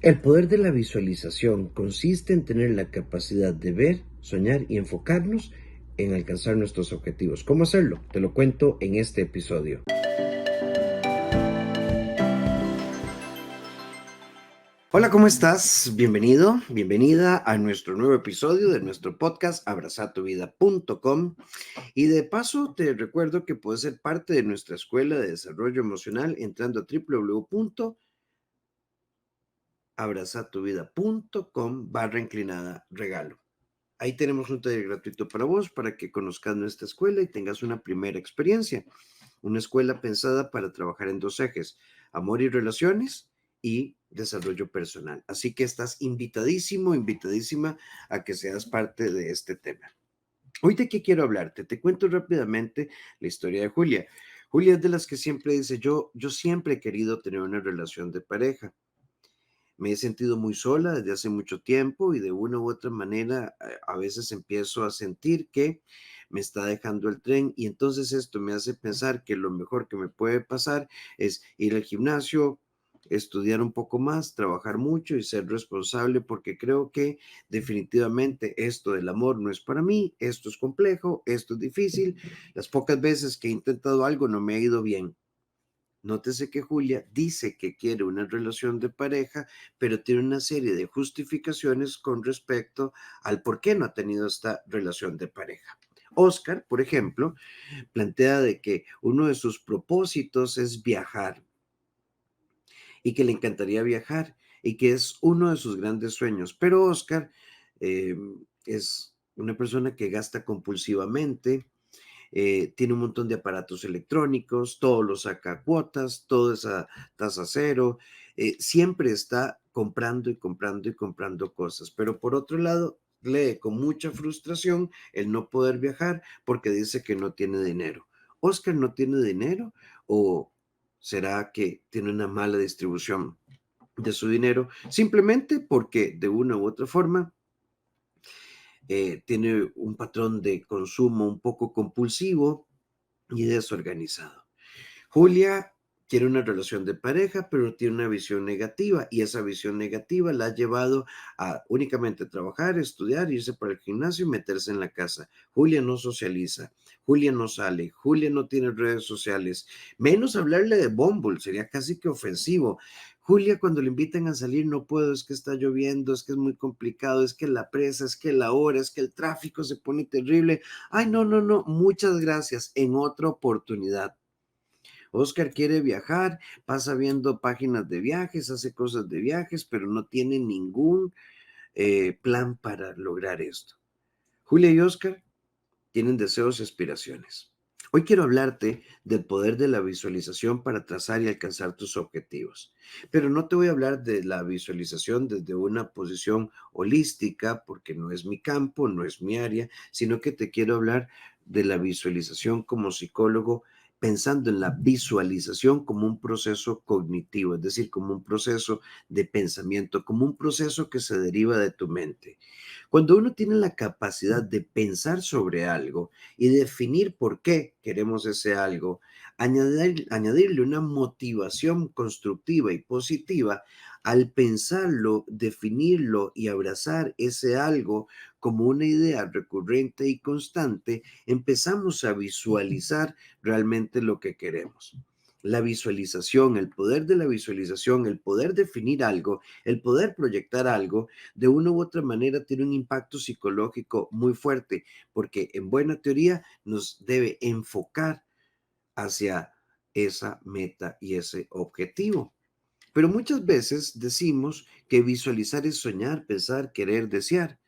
El poder de la visualización consiste en tener la capacidad de ver, soñar y enfocarnos en alcanzar nuestros objetivos. ¿Cómo hacerlo? Te lo cuento en este episodio. Hola, ¿cómo estás? Bienvenido, bienvenida a nuestro nuevo episodio de nuestro podcast abrazatuvida.com. Y de paso te recuerdo que puedes ser parte de nuestra escuela de desarrollo emocional entrando a www.abrazatuvida.com/regalo. Ahí tenemos un taller gratuito para vos, para que conozcas nuestra escuela y tengas una primera experiencia. Una escuela pensada para trabajar en dos ejes: amor y relaciones y desarrollo personal. Así que estás invitadísimo, invitadísima a que seas parte de este tema. Hoy de qué quiero hablarte. Te cuento rápidamente la historia de Julia. Julia es de las que siempre dice: yo siempre he querido tener una relación de pareja. Me he sentido muy sola desde hace mucho tiempo y de una u otra manera a veces empiezo a sentir que me está dejando el tren, y entonces esto me hace pensar que lo mejor que me puede pasar es ir al gimnasio, estudiar un poco más, trabajar mucho y ser responsable, porque creo que definitivamente esto del amor no es para mí, esto es complejo, esto es difícil, las pocas veces que he intentado algo no me ha ido bien. Nótese que Julia dice que quiere una relación de pareja, pero tiene una serie de justificaciones con respecto al por qué no ha tenido esta relación de pareja. Oscar, por ejemplo, plantea de que uno de sus propósitos es viajar y que le encantaría viajar y que es uno de sus grandes sueños. Pero Oscar eh, es una persona que gasta compulsivamente, tiene un montón de aparatos electrónicos, todo lo saca a cuotas, todo es a tasa cero, siempre está comprando y comprando y comprando cosas. Pero por otro lado, lee con mucha frustración el no poder viajar porque dice que no tiene dinero. ¿Oscar no tiene dinero o será que tiene una mala distribución de su dinero? Simplemente porque de una u otra forma tiene un patrón de consumo un poco compulsivo y desorganizado. Julia quiere una relación de pareja, pero tiene una visión negativa, y esa visión negativa la ha llevado a únicamente trabajar, estudiar, irse para el gimnasio y meterse en la casa. Julia no socializa, Julia no sale, Julia no tiene redes sociales, menos hablarle de Bumble, sería casi que ofensivo. Julia, cuando le invitan a salir, no puedo, es que está lloviendo, es que es muy complicado, es que la presa, es que la hora, es que el tráfico se pone terrible. Ay, no, no, no, muchas gracias, en otra oportunidad. Oscar quiere viajar, pasa viendo páginas de viajes, hace cosas de viajes, pero no tiene ningún plan para lograr esto. Julia y Oscar tienen deseos y aspiraciones. Hoy quiero hablarte del poder de la visualización para trazar y alcanzar tus objetivos. Pero no te voy a hablar de la visualización desde una posición holística, porque no es mi campo, no es mi área, sino que te quiero hablar de la visualización como psicólogo, pensando en la visualización como un proceso cognitivo, es decir, como un proceso de pensamiento, como un proceso que se deriva de tu mente. Cuando uno tiene la capacidad de pensar sobre algo y definir por qué queremos ese algo, añadirle una motivación constructiva y positiva, al pensarlo, definirlo y abrazar ese algo como una idea recurrente y constante, empezamos a visualizar realmente lo que queremos. La visualización, el poder de la visualización, el poder definir algo, el poder proyectar algo, de una u otra manera tiene un impacto psicológico muy fuerte, porque en buena teoría nos debe enfocar hacia esa meta y ese objetivo. Pero muchas veces decimos que visualizar es soñar, pensar, querer, desear.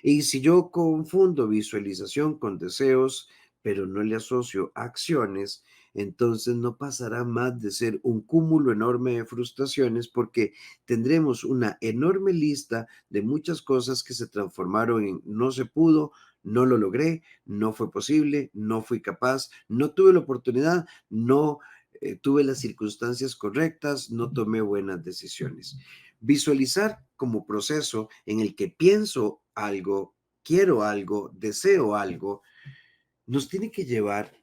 Y si yo confundo visualización con deseos, pero no le asocio acciones, entonces no pasará más de ser un cúmulo enorme de frustraciones, porque tendremos una enorme lista de muchas cosas que se transformaron en no se pudo, no lo logré, no fue posible, no fui capaz, no tuve la oportunidad, no tuve las circunstancias correctas, no tomé buenas decisiones. Visualizar como proceso en el que pienso algo, quiero algo, deseo algo, nos tiene que llevar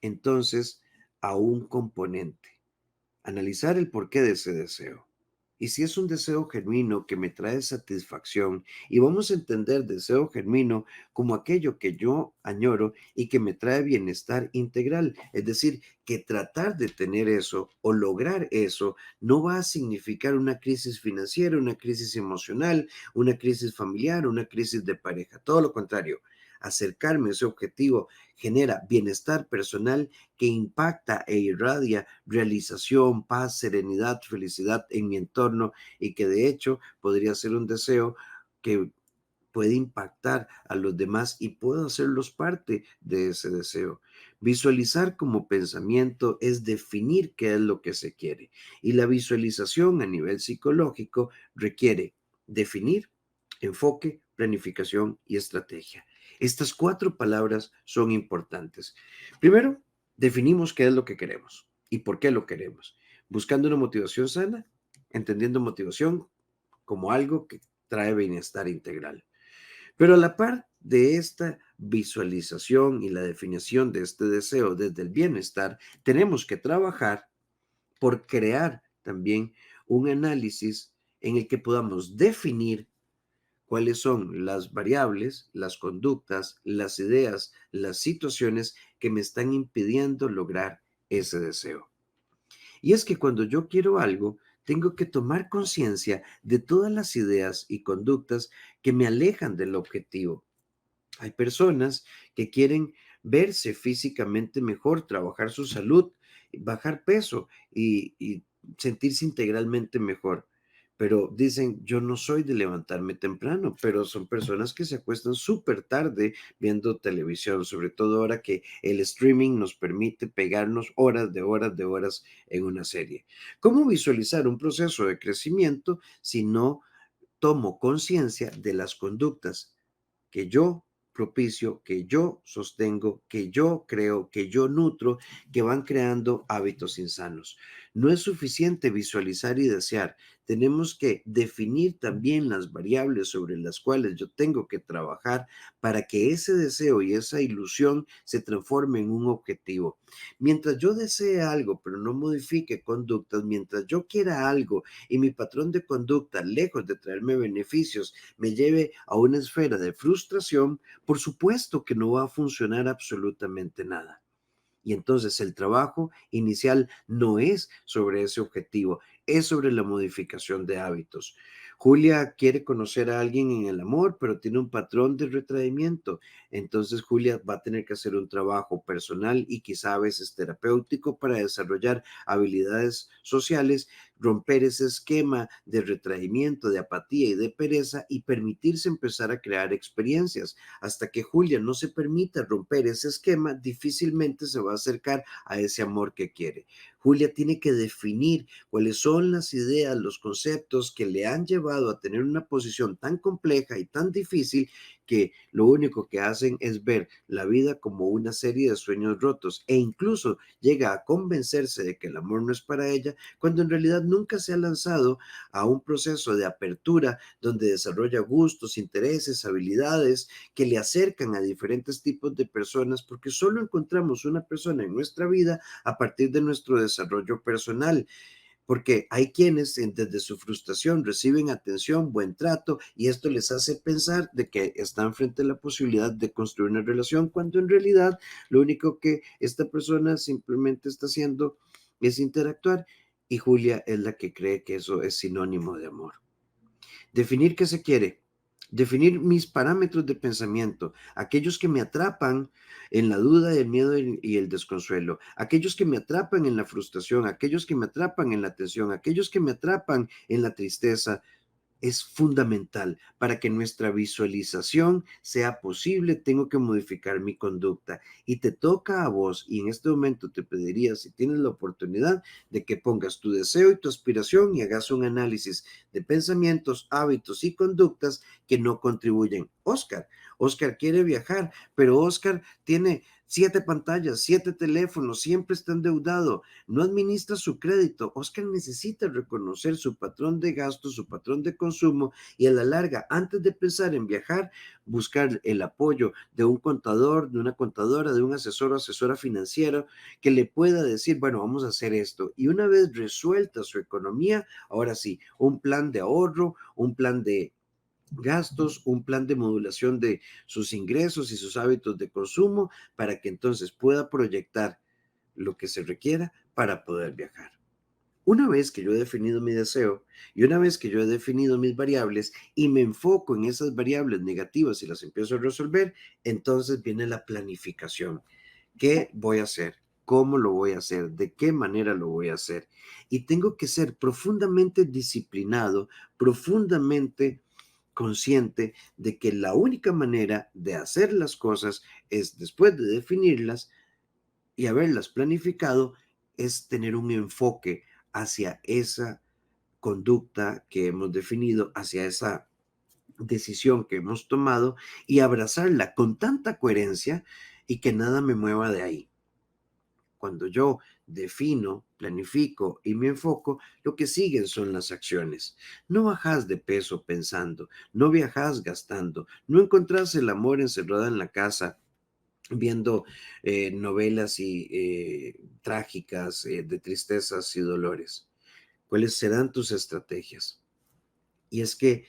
entonces a un componente: analizar el porqué de ese deseo. y si es un deseo genuino que me trae satisfacción, y vamos a entender deseo genuino como aquello que yo añoro y que me trae bienestar integral, es decir, que tratar de tener eso o lograr eso no va a significar una crisis financiera, una crisis emocional, una crisis familiar, una crisis de pareja, todo lo contrario. Acercarme a ese objetivo genera bienestar personal que impacta e irradia realización, paz, serenidad, felicidad en mi entorno y que de hecho podría ser un deseo que puede impactar a los demás y puedo hacerlos parte de ese deseo. Visualizar como pensamiento es definir qué es lo que se quiere y la visualización a nivel psicológico requiere definir, enfoque, planificación y estrategia. Estas cuatro palabras son importantes. Primero, definimos qué es lo que queremos y por qué lo queremos. Buscando una motivación sana, entendiendo motivación como algo que trae bienestar integral. Pero a la par de esta visualización y la definición de este deseo desde el bienestar, tenemos que trabajar por crear también un análisis en el que podamos definir cuáles son las variables, las conductas, las ideas, las situaciones que me están impidiendo lograr ese deseo. Y es que cuando yo quiero algo, tengo que tomar conciencia de todas las ideas y conductas que me alejan del objetivo. Hay personas que quieren verse físicamente mejor, trabajar su salud, bajar peso y sentirse integralmente mejor. Pero dicen, yo no soy de levantarme temprano, pero son personas que se acuestan súper tarde viendo televisión, sobre todo ahora que el streaming nos permite pegarnos horas de horas de horas en una serie. ¿Cómo visualizar un proceso de crecimiento si no tomo conciencia de las conductas que yo propicio, que yo sostengo, que yo creo, que yo nutro, que van creando hábitos insanos? No es suficiente visualizar y desear. Tenemos que definir también las variables sobre las cuales yo tengo que trabajar para que ese deseo y esa ilusión se transforme en un objetivo. Mientras yo desee algo, pero no modifique conductas, mientras yo quiera algo y mi patrón de conducta, lejos de traerme beneficios, me lleve a una esfera de frustración, por supuesto que no va a funcionar absolutamente nada. Y entonces el trabajo inicial no es sobre ese objetivo, es sobre la modificación de hábitos. Julia quiere conocer a alguien en el amor, pero tiene un patrón de retraimiento. Entonces Julia va a tener que hacer un trabajo personal y quizá a veces terapéutico para desarrollar habilidades sociales, romper ese esquema de retraimiento, de apatía y de pereza y permitirse empezar a crear experiencias. Hasta que Julia no se permita romper ese esquema, difícilmente se va a acercar a ese amor que quiere. Julia tiene que definir cuáles son las ideas, los conceptos que le han llevado a tener una posición tan compleja y tan difícil que lo único que hacen es ver la vida como una serie de sueños rotos e incluso llega a convencerse de que el amor no es para ella cuando en realidad nunca se ha lanzado a un proceso de apertura donde desarrolla gustos, intereses, habilidades que le acercan a diferentes tipos de personas porque solo encontramos una persona en nuestra vida a partir de nuestro desarrollo personal. Porque hay quienes desde su frustración reciben atención, buen trato y esto les hace pensar de que están frente a la posibilidad de construir una relación cuando en realidad lo único que esta persona simplemente está haciendo es interactuar y Julia es la que cree que eso es sinónimo de amor. Definir qué se quiere. Definir mis parámetros de pensamiento, aquellos que me atrapan en la duda, el miedo y el desconsuelo, aquellos que me atrapan en la frustración, aquellos que me atrapan en la tensión, aquellos que me atrapan en la tristeza, es fundamental para que nuestra visualización sea posible. Tengo que modificar mi conducta y te toca a vos. Y en este momento te pediría, si tienes la oportunidad, de que pongas tu deseo y tu aspiración y hagas un análisis de pensamientos, hábitos y conductas que no contribuyen. Oscar quiere viajar, pero Oscar tiene 7 pantallas, 7 teléfonos, siempre está endeudado, no administra su crédito. Oscar necesita reconocer su patrón de gasto, su patrón de consumo y a la larga, antes de pensar en viajar, buscar el apoyo de un contador, de una contadora, de un asesor o asesora financiera que le pueda decir, bueno, vamos a hacer esto. Y una vez resuelta su economía, ahora sí, un plan de ahorro, un plan de gastos, un plan de modulación de sus ingresos y sus hábitos de consumo para que entonces pueda proyectar lo que se requiera para poder viajar. Una vez que yo he definido mi deseo y una vez que yo he definido mis variables y me enfoco en esas variables negativas y las empiezo a resolver, entonces viene la planificación. ¿Qué voy a hacer? ¿Cómo lo voy a hacer? ¿De qué manera lo voy a hacer? Y tengo que ser profundamente disciplinado, profundamente consciente de que la única manera de hacer las cosas es, después de definirlas y haberlas planificado, es tener un enfoque hacia esa conducta que hemos definido, hacia esa decisión que hemos tomado y abrazarla con tanta coherencia y que nada me mueva de ahí. Cuando yo defino, planifico y me enfoco, lo que siguen son las acciones. No bajas de peso pensando, no viajas gastando, no encontrás el amor encerrado en la casa viendo novelas y trágicas de tristezas y dolores. ¿Cuáles serán tus estrategias? Y es que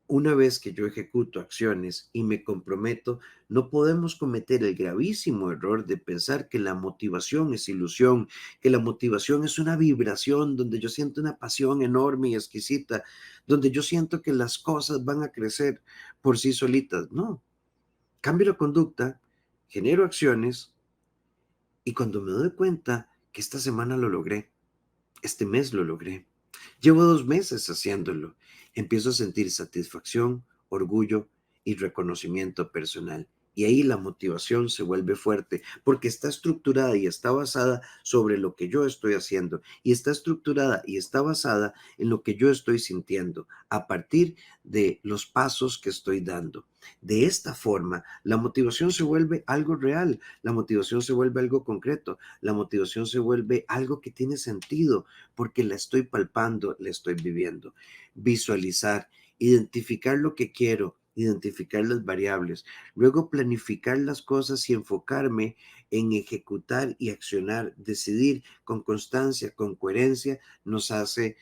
una vez que yo ejecuto acciones y me comprometo, no podemos cometer el gravísimo error de pensar que la motivación es ilusión, que la motivación es una vibración donde yo siento una pasión enorme y exquisita, donde yo siento que las cosas van a crecer por sí solitas. No, cambio la conducta, genero acciones y cuando me doy cuenta que esta semana lo logré, este mes lo logré. Llevo 2 meses haciéndolo. Empiezo a sentir satisfacción, orgullo y reconocimiento personal. Y ahí la motivación se vuelve fuerte porque está estructurada y está basada sobre lo que yo estoy haciendo. Y está estructurada y está basada en lo que yo estoy sintiendo a partir de los pasos que estoy dando. De esta forma, la motivación se vuelve algo real, la motivación se vuelve algo concreto, la motivación se vuelve algo que tiene sentido porque la estoy palpando, la estoy viviendo. Visualizar, identificar lo que quiero, identificar las variables, luego planificar las cosas y enfocarme en ejecutar y accionar, decidir con constancia, con coherencia, nos hace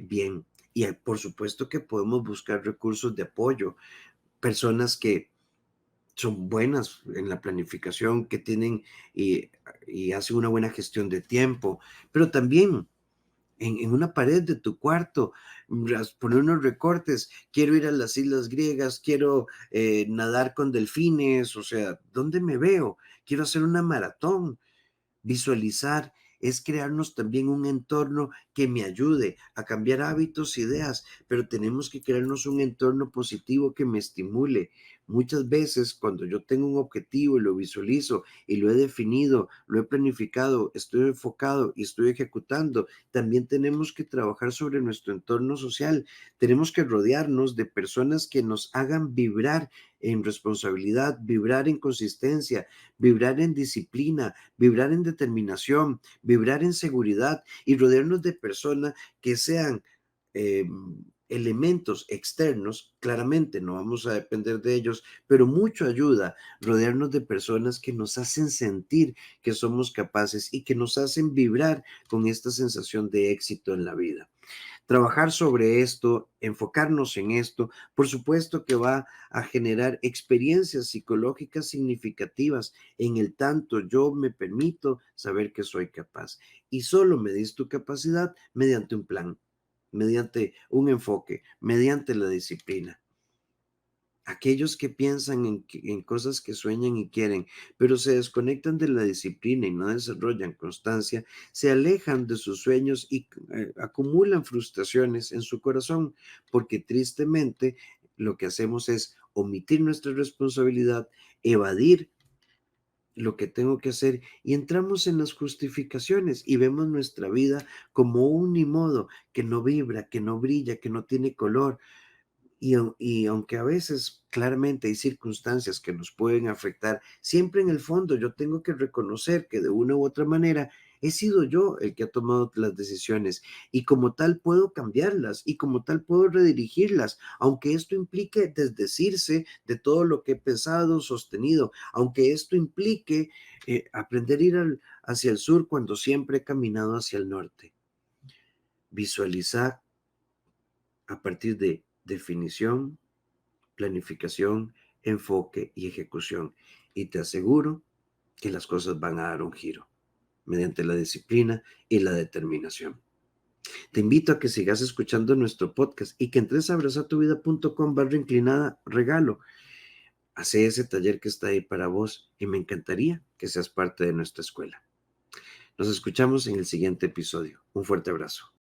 bien. Y por supuesto que podemos buscar recursos de apoyo, personas que son buenas en la planificación, que tienen y hacen una buena gestión de tiempo, pero también en una pared de tu cuarto, poner unos recortes, quiero ir a las islas griegas, quiero nadar con delfines, o sea, ¿dónde me veo? Quiero hacer una maratón. Visualizar es crearnos también un entorno que me ayude a cambiar hábitos, ideas, pero tenemos que crearnos un entorno positivo que me estimule. Muchas veces cuando yo tengo un objetivo y lo visualizo y lo he definido, lo he planificado, estoy enfocado y estoy ejecutando, también tenemos que trabajar sobre nuestro entorno social. Tenemos que rodearnos de personas que nos hagan vibrar en responsabilidad, vibrar en consistencia, vibrar en disciplina, vibrar en determinación, vibrar en seguridad y rodearnos de personas que sean eh, elementos externos. Claramente no vamos a depender de ellos, pero mucho ayuda rodearnos de personas que nos hacen sentir que somos capaces y que nos hacen vibrar con esta sensación de éxito en la vida. Trabajar sobre esto, enfocarnos en esto, por supuesto que va a generar experiencias psicológicas significativas en el tanto yo me permito saber que soy capaz. Y solo me dis tu capacidad mediante un plan, mediante un enfoque, mediante la disciplina. Aquellos que piensan en cosas que sueñan y quieren, pero se desconectan de la disciplina y no desarrollan constancia, se alejan de sus sueños y acumulan frustraciones en su corazón, porque tristemente lo que hacemos es omitir nuestra responsabilidad, evadir lo que tengo que hacer y entramos en las justificaciones y vemos nuestra vida como un ni modo que no vibra, que no brilla, que no tiene color Y aunque a veces claramente hay circunstancias que nos pueden afectar, siempre en el fondo yo tengo que reconocer que de una u otra manera he sido yo el que ha tomado las decisiones y como tal puedo cambiarlas y como tal puedo redirigirlas, aunque esto implique desdecirse de todo lo que he pensado, sostenido, aunque esto implique aprender a ir hacia el sur cuando siempre he caminado hacia el norte. Visualizar a partir de definición, planificación, enfoque y ejecución. Y te aseguro que las cosas van a dar un giro mediante la disciplina y la determinación. Te invito a que sigas escuchando nuestro podcast y que entres a abrazatuvida.com/inclinada regalo. Hace ese taller que está ahí para vos y me encantaría que seas parte de nuestra escuela. Nos escuchamos en el siguiente episodio. Un fuerte abrazo.